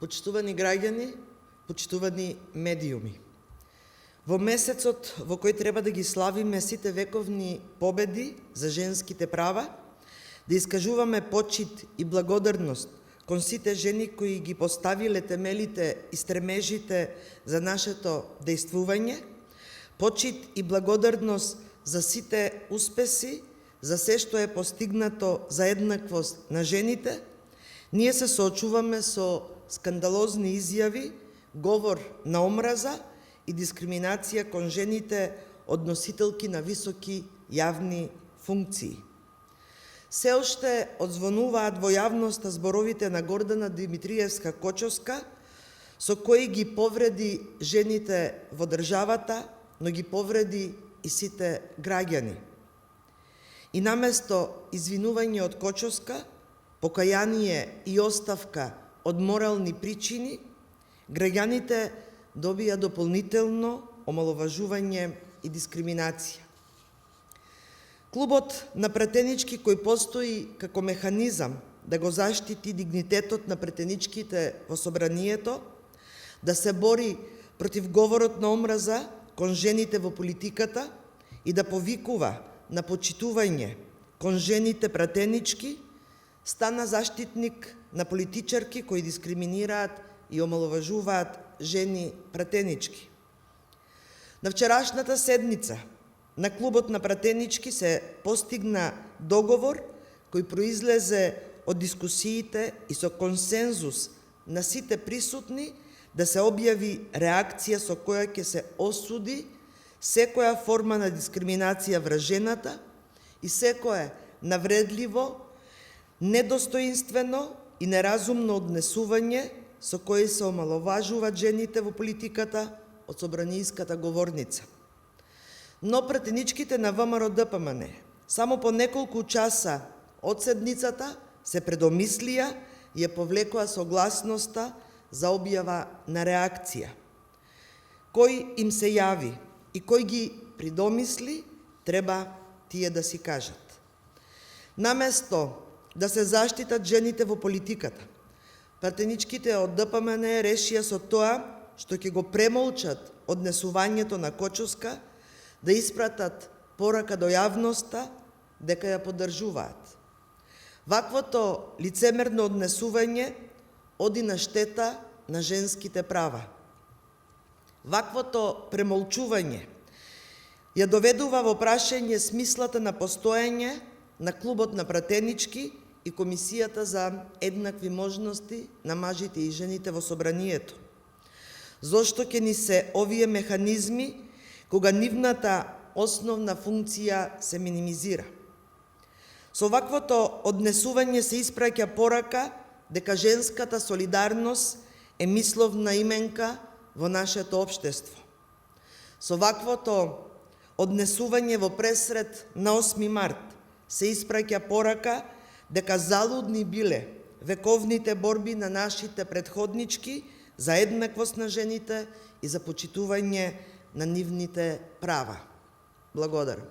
Почитувани граѓани, почитувани медиуми. Во месецот во кој треба да ги славиме сите вековни победи за женските права, да искажуваме почит и благодарност кон сите жени кои ги поставиле темелите и стремежите за нашето дејствување, почит и благодарност за сите успеси, за се што е постигнато за еднаквост на жените, ние се соочуваме со скандалозни изјави, говор на омраза и дискриминација кон жените од носителки на високи јавни функции. Се уште одзвонуваат во јавноста зборовите на Гордана Димитриевска-Кочовска, со кои ги повреди жените во државата, но ги повреди и сите граѓани. И наместо извинување од Кочовска, покаяние и оставка од морални причини, граѓаните добија дополнително омаловажување и дискриминација. Клубот на пратенички кој постои како механизам да го заштити дигнитетот на пратеничките во собранието, да се бори против говорот на омраза кон жените во политиката и да повикува на почитување кон жените пратенички, стана заштитник на политичарки кои дискриминираат и омаловажуваат жени пратенички. На вчерашната седница на Клубот на пратенички се постигна договор кој произлезе од дискусиите и со консензус на сите присутни да се објави реакција со која ќе се осуди секоја форма на дискриминација врз жената и секое навредливо, недостоинствено и неразумно однесување со кои се омаловажуваат жените во политиката од собранијската говорница. Но пратеничките на ВМРО-ДПМН само по неколку часа од седницата се предомислија и ја повлекоа согласноста за објава на реакција. Кој им се јави и кој ги придомисли, треба тие да си кажат. Наместо да се заштитат жените во политиката, пратеничките од ДПМН решија со тоа што ќе го премолчат однесувањето на Кочовска, да испратат порака до јавноста дека ја поддржуваат. Ваквото лицемерно однесување оди на штета на женските права. Ваквото премолчување ја доведува во прашање смислата на постоење на Клубот на пратенички и Комисијата за еднакви можности на мажите и жените во собранието. Зошто ќе ни се овие механизми кога нивната основна функција се минимизира? Со ваквото однесување се испраќа порака дека женската солидарност е мисловна именка во нашето општество. Со ваквото однесување во пресред на 8 март се испраќа порака дека залудни биле вековните борби на нашите претходнички за еднаквост на жените и за почитување на нивните права. Благодарам.